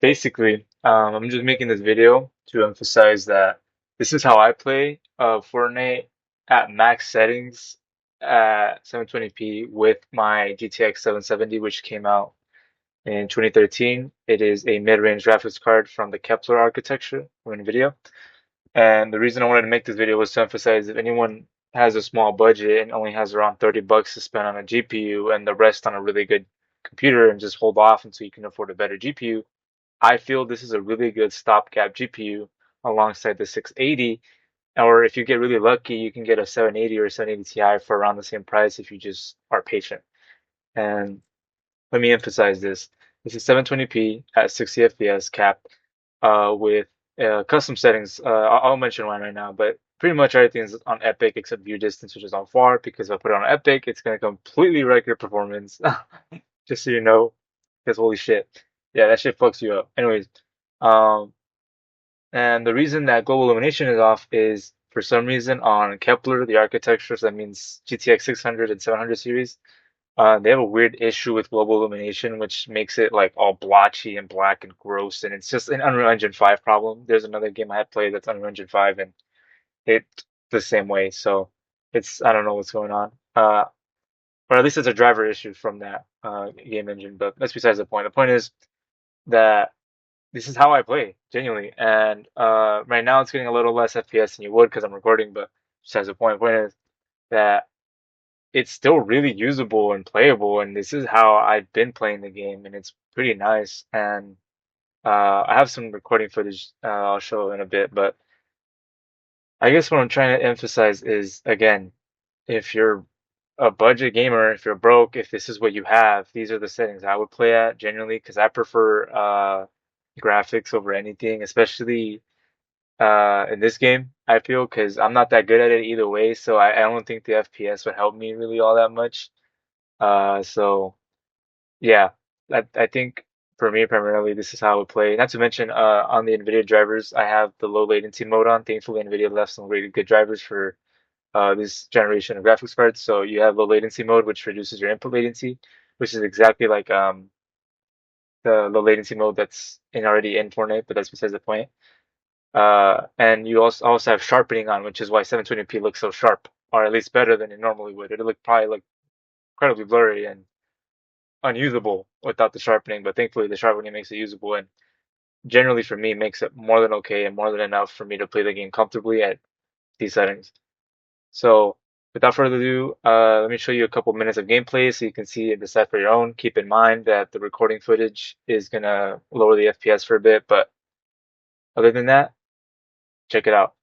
Basically, I'm just making this video to emphasize that this is how I play Fortnite at max settings at 720p with my GTX 770, which came out in 2013. It is a mid-range graphics card from the Kepler architecture from NVIDIA. And the reason I wanted to make this video was to emphasize if anyone has a small budget and only has around 30 bucks to spend on a GPU and the rest on a really good computer and just hold off until you can afford a better GPU, I feel this is a really good stopgap GPU alongside the 680. Or if you get really lucky, you can get a 780 or 780 Ti for around the same price if you just are patient. And let me emphasize this. This is 720p at 60 FPS capped with custom settings. I'll mention one right now, but pretty much everything is on Epic except view distance, which is on far, because if I put it on Epic, it's going to completely wreck your performance. Just so you know, because holy shit. Yeah, that shit fucks you up. Anyways, um, and the reason that global illumination is off is for some reason on Kepler, the architecture, so that means GTX 600 and 700 series, they have a weird issue with global illumination, which makes it like all blotchy and black and gross, and it's just an Unreal Engine 5 problem. There's another game I had played that's Unreal Engine 5, and it the same way. So it's I don't know what's going on. Or at least it's a driver issue from that game engine. But that's besides the point. The point is that this is how I play, genuinely. And right now it's getting a little less FPS than you would because I'm recording, but besides the point. The point is that it's still really usable and playable, and this is how I've been playing the game, and it's pretty nice. And I have some recording footage I'll show in a bit, but I guess what I'm trying to emphasize is again, if you're a budget gamer, if you're broke, if this is what you have, these are the settings I would play at generally because I prefer graphics over anything, especially in this game, I feel, because I'm not that good at it either way, so I don't think the FPS would help me really all that much. So yeah, I think for me primarily this is how I would play. Not to mention on the NVIDIA drivers, I have the low latency mode on. Thankfully, NVIDIA left some really good drivers for this generation of graphics cards. So you have low latency mode, which reduces your input latency, which is exactly like the low latency mode that's already in Fortnite, but that's besides the point. And you also have sharpening on, which is why 720p looks so sharp, or at least better than it normally would. It'd look probably look incredibly blurry and unusable without the sharpening, but thankfully the sharpening makes it usable and generally for me makes it more than okay and more than enough for me to play the game comfortably at these settings. So without further ado, let me show you a couple minutes of gameplay so you can see and decide for your own. Keep in mind that the recording footage is gonna lower the FPS for a bit, but other than that, check it out.